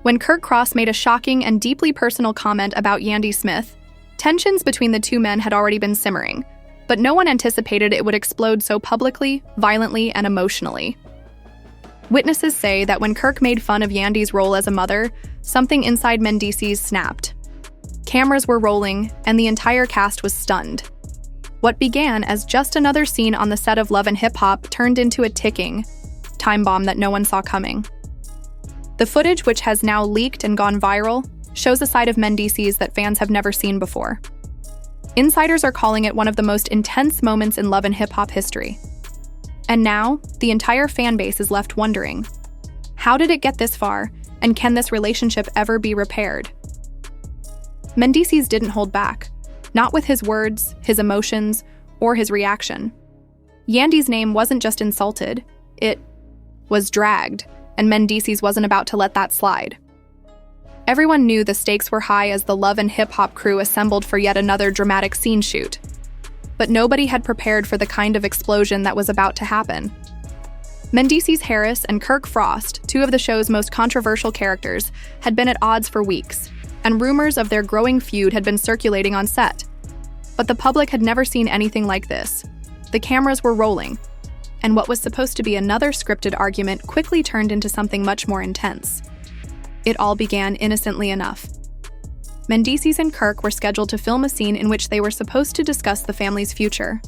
When Kirk Frost made a shocking and deeply personal comment about Yandy Smith, tensions between the two men had already been simmering, but no one anticipated it would explode so publicly, violently, and emotionally. Witnesses say that when Kirk made fun of Yandy's role as a mother, something inside Mendeecees snapped. Cameras were rolling, and the entire cast was stunned. What began as just another scene on the set of Love and Hip Hop turned into a ticking time bomb that no one saw coming. The footage, which has now leaked and gone viral, shows a side of Mendeecees that fans have never seen before. Insiders are calling it one of the most intense moments in Love and Hip Hop history. And now, the entire fan base is left wondering, how did it get this far, and can this relationship ever be repaired? Mendeecees didn't hold back, not with his words, his emotions, or his reaction. Yandy's name wasn't just insulted, it was dragged, and Mendeecees wasn't about to let that slide. Everyone knew the stakes were high as the Love and Hip Hop crew assembled for yet another dramatic scene shoot. But nobody had prepared for the kind of explosion that was about to happen. Mendeecees Harris and Kirk Frost, two of the show's most controversial characters, had been at odds for weeks, and rumors of their growing feud had been circulating on set. But the public had never seen anything like this. The cameras were rolling, and what was supposed to be another scripted argument quickly turned into something much more intense. It all began innocently enough. Mendeecees and Kirk were scheduled to film a scene in which they were supposed to discuss the family's future.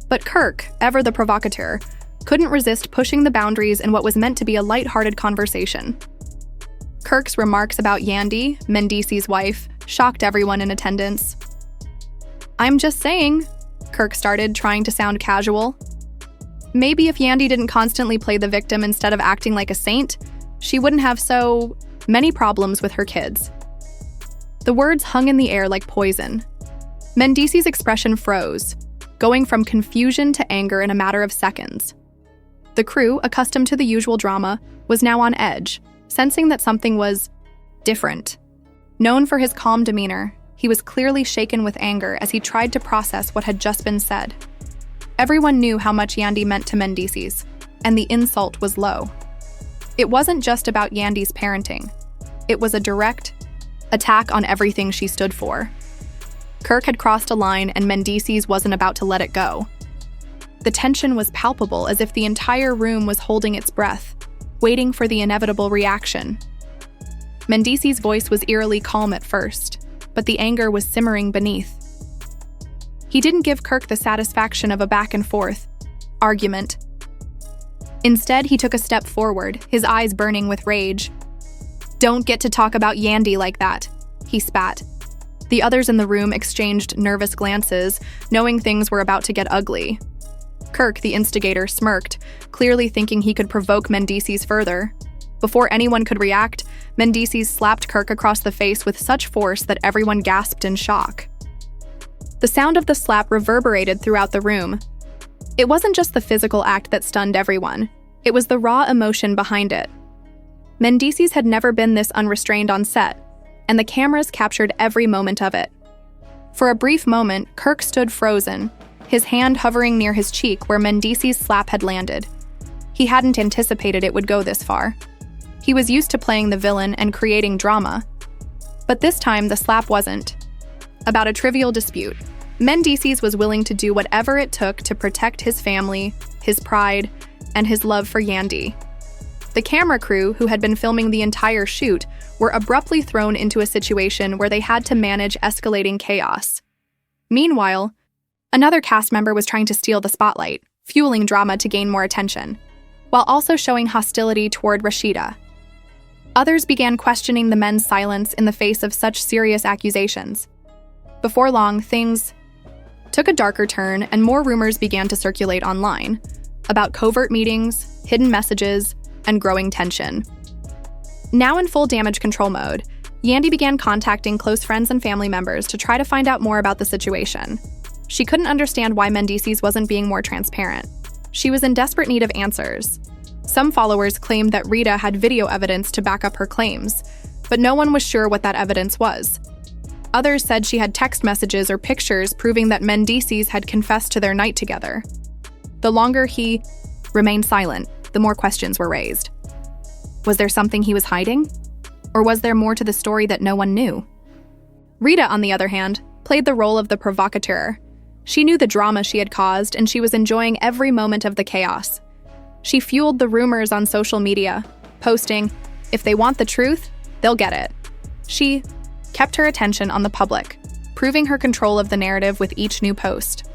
But Kirk, ever the provocateur, couldn't resist pushing the boundaries in what was meant to be a light-hearted conversation. Kirk's remarks about Yandy, Mendeecees' wife, shocked everyone in attendance. "I'm just saying," Kirk started, trying to sound casual. "Maybe if Yandy didn't constantly play the victim instead of acting like a saint, she wouldn't have so many problems with her kids." The words hung in the air like poison. Mendeecees' expression froze, going from confusion to anger in a matter of seconds. The crew, accustomed to the usual drama, was now on edge, sensing that something was different. Known for his calm demeanor, he was clearly shaken with anger as he tried to process what had just been said. Everyone knew how much Yandy meant to Mendeecees, and the insult was low. It wasn't just about Yandy's parenting. It was a direct attack on everything she stood for. Kirk had crossed a line, and Mendeecees wasn't about to let it go. The tension was palpable, as if the entire room was holding its breath, waiting for the inevitable reaction. Mendeecees' voice was eerily calm at first, but the anger was simmering beneath. He didn't give Kirk the satisfaction of a back-and-forth argument. Instead, he took a step forward, his eyes burning with rage. "Don't get to talk about Yandy like that," he spat. The others in the room exchanged nervous glances, knowing things were about to get ugly. Kirk, the instigator, smirked, clearly thinking he could provoke Mendeecees further. Before anyone could react, Mendeecees slapped Kirk across the face with such force that everyone gasped in shock. The sound of the slap reverberated throughout the room. It wasn't just the physical act that stunned everyone. It was the raw emotion behind it. Mendeecees had never been this unrestrained on set, and the cameras captured every moment of it. For a brief moment, Kirk stood frozen, his hand hovering near his cheek where Mendeecees' slap had landed. He hadn't anticipated it would go this far. He was used to playing the villain and creating drama. But this time, the slap wasn't about a trivial dispute. Mendeecees was willing to do whatever it took to protect his family, his pride, and his love for Yandy. The camera crew, who had been filming the entire shoot, were abruptly thrown into a situation where they had to manage escalating chaos. Meanwhile, another cast member was trying to steal the spotlight, fueling drama to gain more attention, while also showing hostility toward Rashida. Others began questioning the men's silence in the face of such serious accusations. Before long, things took a darker turn, and more rumors began to circulate online about covert meetings, hidden messages, and growing tension. Now in full damage control mode, Yandy began contacting close friends and family members to try to find out more about the situation. She couldn't understand why Mendeecees wasn't being more transparent. She was in desperate need of answers. Some followers claimed that Rita had video evidence to back up her claims, but no one was sure what that evidence was. Others said she had text messages or pictures proving that Mendeecees had confessed to their night together. The longer he remained silent, the more questions were raised. Was there something he was hiding? Or was there more to the story that no one knew? Rita, on the other hand, played the role of the provocateur. She knew the drama she had caused, and she was enjoying every moment of the chaos. She fueled the rumors on social media, posting, "If they want the truth, they'll get it." She kept her attention on the public, proving her control of the narrative with each new post.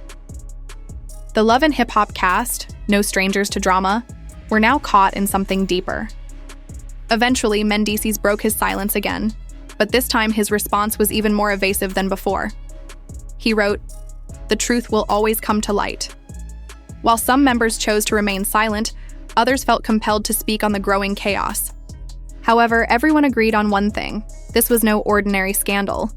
The Love and Hip Hop cast, no strangers to drama, were now caught in something deeper. Eventually, Mendeecees broke his silence again, but this time his response was even more evasive than before. He wrote, "The truth will always come to light." While some members chose to remain silent, others felt compelled to speak on the growing chaos. However, everyone agreed on one thing: this was no ordinary scandal.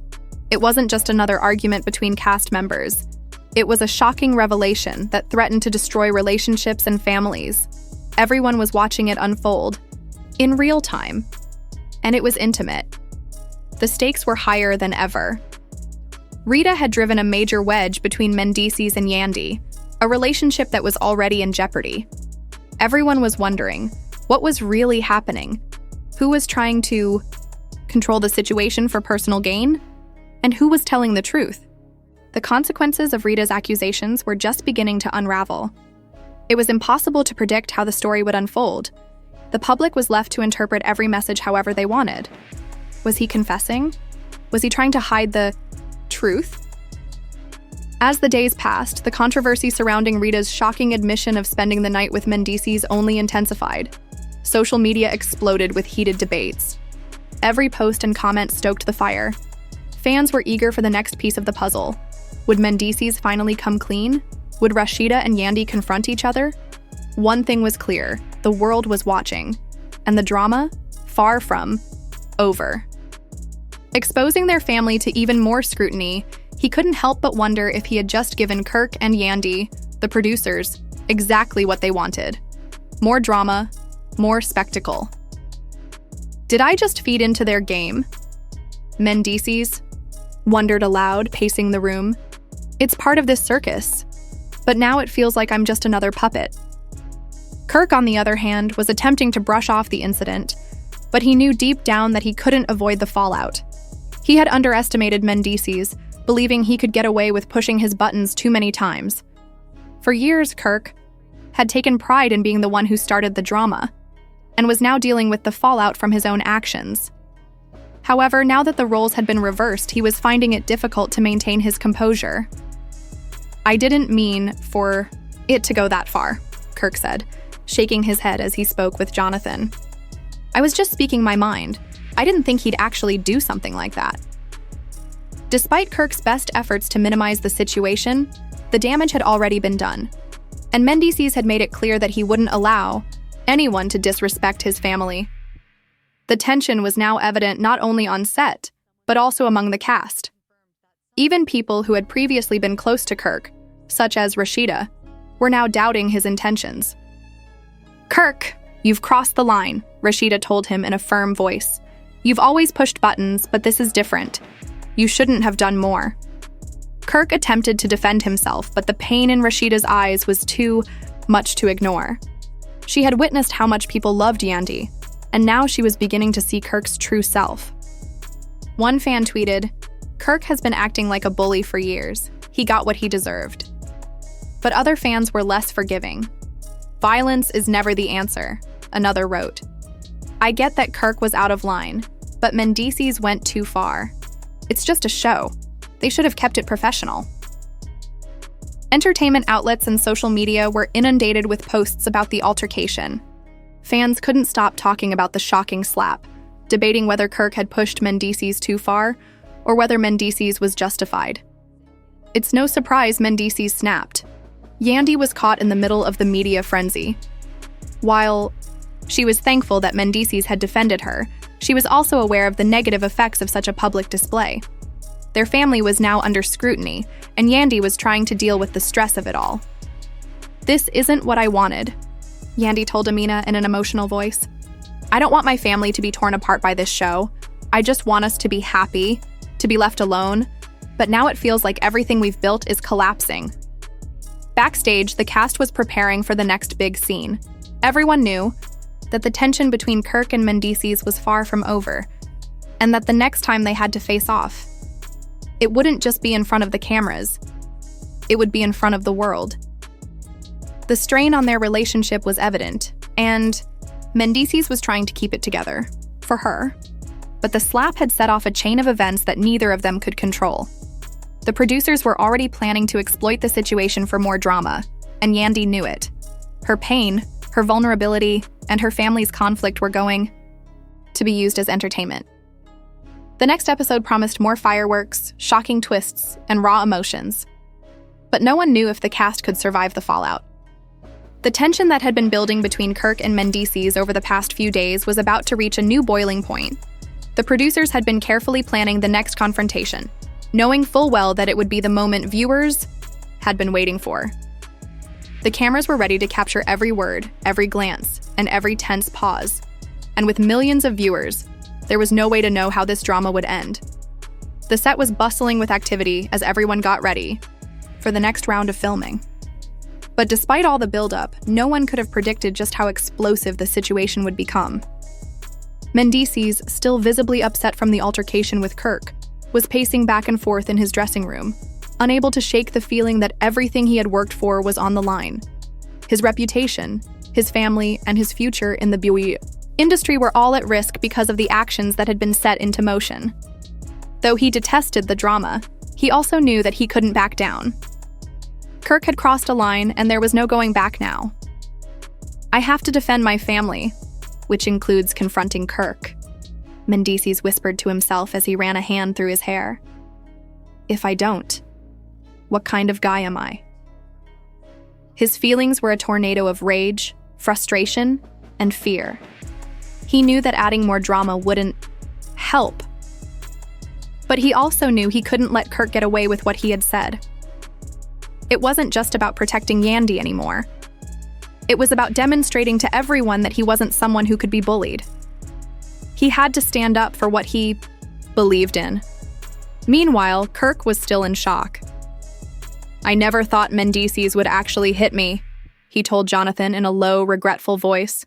It wasn't just another argument between cast members. It was a shocking revelation that threatened to destroy relationships and families. Everyone was watching it unfold, in real time, and it was intimate. The stakes were higher than ever. Rita had driven a major wedge between Mendeecees and Yandy, a relationship that was already in jeopardy. Everyone was wondering, what was really happening? Who was trying to control the situation for personal gain? And who was telling the truth? The consequences of Rita's accusations were just beginning to unravel. It was impossible to predict how the story would unfold. The public was left to interpret every message however they wanted. Was he confessing? Was he trying to hide the truth? As the days passed, the controversy surrounding Rita's shocking admission of spending the night with Mendeecees only intensified. Social media exploded with heated debates. Every post and comment stoked the fire. Fans were eager for the next piece of the puzzle. Would Mendeecees finally come clean? Would Rashida and Yandy confront each other? One thing was clear: the world was watching, and the drama, far from over. Exposing their family to even more scrutiny, he couldn't help but wonder if he had just given Kirk and Yandy, the producers, exactly what they wanted. More drama, more spectacle. Did I just feed into their game? Mendeecees wondered aloud, pacing the room. It's part of this circus, but now it feels like I'm just another puppet. Kirk, on the other hand, was attempting to brush off the incident, but he knew deep down that he couldn't avoid the fallout. He had underestimated Mendeecees, believing he could get away with pushing his buttons too many times. For years, Kirk had taken pride in being the one who started the drama, and was now dealing with the fallout from his own actions. However, now that the roles had been reversed, he was finding it difficult to maintain his composure. "I didn't mean for it to go that far," Kirk said, shaking his head as he spoke with Jonathan. "I was just speaking my mind. I didn't think he'd actually do something like that." Despite Kirk's best efforts to minimize the situation, the damage had already been done, and Mendeecees had made it clear that he wouldn't allow anyone to disrespect his family. The tension was now evident not only on set, but also among the cast. Even people who had previously been close to Kirk, such as Rashida, were now doubting his intentions. "Kirk, you've crossed the line," Rashida told him in a firm voice. "You've always pushed buttons, but this is different. You shouldn't have done more." Kirk attempted to defend himself, but the pain in Rashida's eyes was too much to ignore. She had witnessed how much people loved Yandy, and now she was beginning to see Kirk's true self. One fan tweeted, "Kirk has been acting like a bully for years. He got what he deserved." But other fans were less forgiving. "Violence is never the answer," another wrote. "I get that Kirk was out of line, but Mendeecees went too far. It's just a show. They should have kept it professional." Entertainment outlets and social media were inundated with posts about the altercation. Fans couldn't stop talking about the shocking slap, debating whether Kirk had pushed Mendeecees too far or whether Mendeecees was justified. It's no surprise Mendeecees snapped. Yandy was caught in the middle of the media frenzy. While she was thankful that Mendeecees had defended her, she was also aware of the negative effects of such a public display. Their family was now under scrutiny, and Yandy was trying to deal with the stress of it all. "This isn't what I wanted," Yandy told Amina in an emotional voice. "I don't want my family to be torn apart by this show. I just want us to be happy, to be left alone, but now it feels like everything we've built is collapsing." Backstage, the cast was preparing for the next big scene. Everyone knew that the tension between Kirk and Mendeecees was far from over, and that the next time they had to face off, it wouldn't just be in front of the cameras, it would be in front of the world. The strain on their relationship was evident, and Mendeecees was trying to keep it together, for her. But the slap had set off a chain of events that neither of them could control. The producers were already planning to exploit the situation for more drama, and Yandy knew it. Her pain, her vulnerability, and her family's conflict were going to be used as entertainment. The next episode promised more fireworks, shocking twists, and raw emotions. But no one knew if the cast could survive the fallout. The tension that had been building between Kirk and Mendeecees over the past few days was about to reach a new boiling point. The producers had been carefully planning the next confrontation, knowing full well that it would be the moment viewers had been waiting for. The cameras were ready to capture every word, every glance, and every tense pause. And with millions of viewers, there was no way to know how this drama would end. The set was bustling with activity as everyone got ready for the next round of filming. But despite all the buildup, no one could have predicted just how explosive the situation would become. Mendeecees, still visibly upset from the altercation with Kirk, was pacing back and forth in his dressing room, unable to shake the feeling that everything he had worked for was on the line. His reputation, his family, and his future in the brewing industry were all at risk because of the actions that had been set into motion. Though he detested the drama, he also knew that he couldn't back down. Kirk had crossed a line, and there was no going back now. "I have to defend my family," which includes confronting Kirk, Mendeecees whispered to himself as he ran a hand through his hair. "If I don't, what kind of guy am I?" His feelings were a tornado of rage, frustration, and fear. He knew that adding more drama wouldn't help. But he also knew he couldn't let Kirk get away with what he had said. It wasn't just about protecting Yandy anymore. It was about demonstrating to everyone that he wasn't someone who could be bullied. He had to stand up for what he believed in. Meanwhile, Kirk was still in shock. "I never thought Mendeecees would actually hit me," he told Jonathan in a low, regretful voice.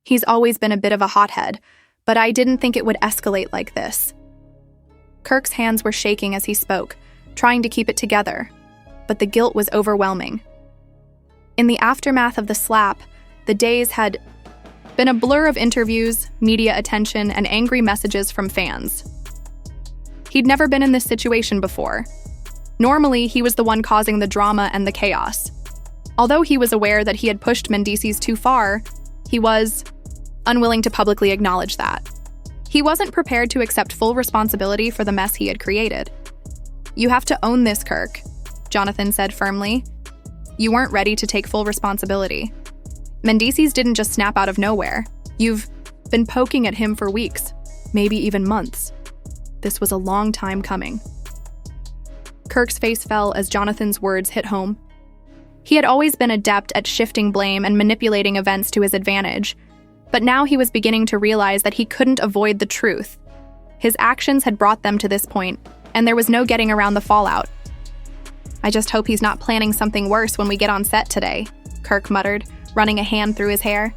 "He's always been a bit of a hothead, but I didn't think it would escalate like this." Kirk's hands were shaking as he spoke, trying to keep it together, but the guilt was overwhelming. In the aftermath of the slap, the days had been a blur of interviews, media attention, and angry messages from fans. He'd never been in this situation before. Normally, he was the one causing the drama and the chaos. Although he was aware that he had pushed Mendeecees too far, he was unwilling to publicly acknowledge that. He wasn't prepared to accept full responsibility for the mess he had created. "You have to own this, Kirk," Jonathan said firmly. "You weren't ready to take full responsibility. Mendeecees didn't just snap out of nowhere. You've been poking at him for weeks, maybe even months. This was a long time coming." Kirk's face fell as Jonathan's words hit home. He had always been adept at shifting blame and manipulating events to his advantage, but now he was beginning to realize that he couldn't avoid the truth. His actions had brought them to this point, and there was no getting around the fallout. "I just hope he's not planning something worse when we get on set today," Kirk muttered, running a hand through his hair.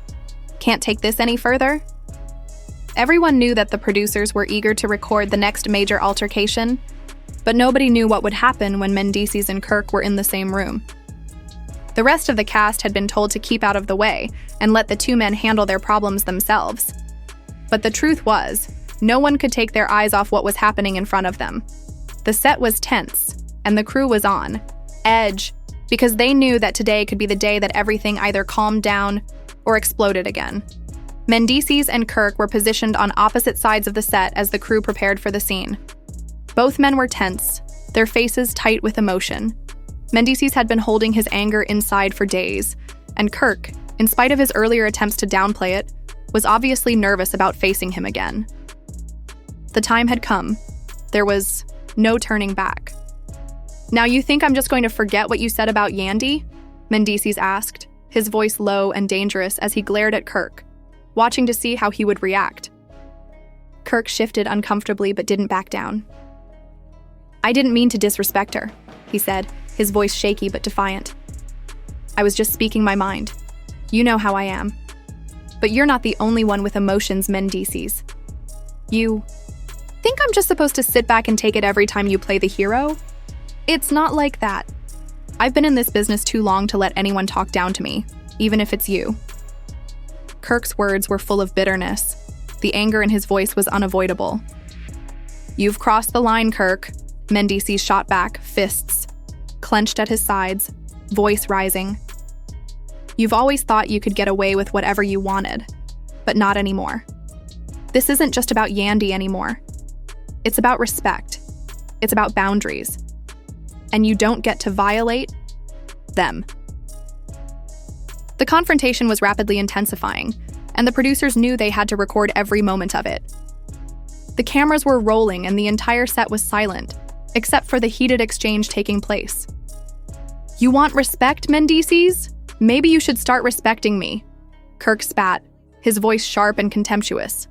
"Can't take this any further?" Everyone knew that the producers were eager to record the next major altercation, but nobody knew what would happen when Mendeecees and Kirk were in the same room. The rest of the cast had been told to keep out of the way and let the two men handle their problems themselves. But the truth was, no one could take their eyes off what was happening in front of them. The set was tense, and the crew was on edge, because they knew that today could be the day that everything either calmed down or exploded again. Mendeecees and Kirk were positioned on opposite sides of the set as the crew prepared for the scene. Both men were tense, their faces tight with emotion. Mendeecees had been holding his anger inside for days, and Kirk, in spite of his earlier attempts to downplay it, was obviously nervous about facing him again. The time had come. There was no turning back. "Now you think I'm just going to forget what you said about Yandy?" Mendeecees asked, his voice low and dangerous as he glared at Kirk, watching to see how he would react. Kirk shifted uncomfortably but didn't back down. "I didn't mean to disrespect her," he said, his voice shaky but defiant. "I was just speaking my mind. You know how I am. But you're not the only one with emotions, Mendeecees. You Think I'm just supposed to sit back and take it every time you play the hero? It's not like that. I've been in this business too long to let anyone talk down to me, even if it's you. Kirk's words were full of bitterness. The anger in his voice was unavoidable. You've crossed the line, Kirk, Mendeecees shot back, fists clenched at his sides, voice rising. You've always thought you could get away with whatever you wanted, but not anymore. This isn't just about Yandy anymore. It's about respect. It's about boundaries. And you don't get to violate them. The confrontation was rapidly intensifying, and the producers knew they had to record every moment of it. The cameras were rolling and the entire set was silent, except for the heated exchange taking place. You want respect, Mendeecees? Maybe you should start respecting me. Kirk spat, his voice sharp and contemptuous.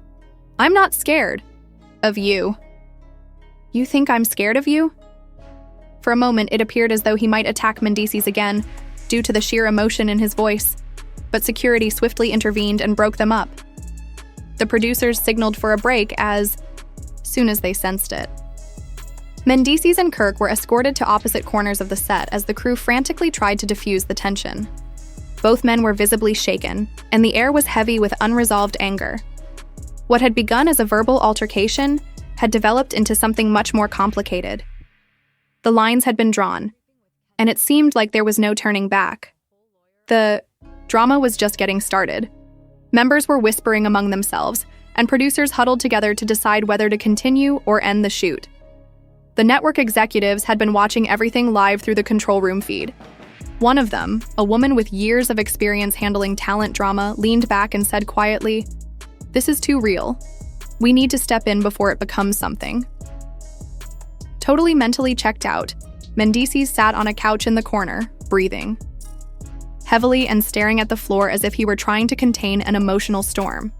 I'm not scared of you. You think I'm scared of you? For a moment, it appeared as though he might attack Mendeecees again, due to the sheer emotion in his voice, but security swiftly intervened and broke them up. The producers signaled for a break as soon as they sensed it. Mendeecees and Kirk were escorted to opposite corners of the set as the crew frantically tried to diffuse the tension. Both men were visibly shaken, and the air was heavy with unresolved anger. What had begun as a verbal altercation had developed into something much more complicated. The lines had been drawn, and it seemed like there was no turning back. The drama was just getting started. Members were whispering among themselves, and producers huddled together to decide whether to continue or end the shoot. The network executives had been watching everything live through the control room feed. One of them, a woman with years of experience handling talent drama, leaned back and said quietly, "This is too real. We need to step in before it becomes something." Totally mentally checked out, Mendeecees sat on a couch in the corner, breathing heavily and staring at the floor as if he were trying to contain an emotional storm.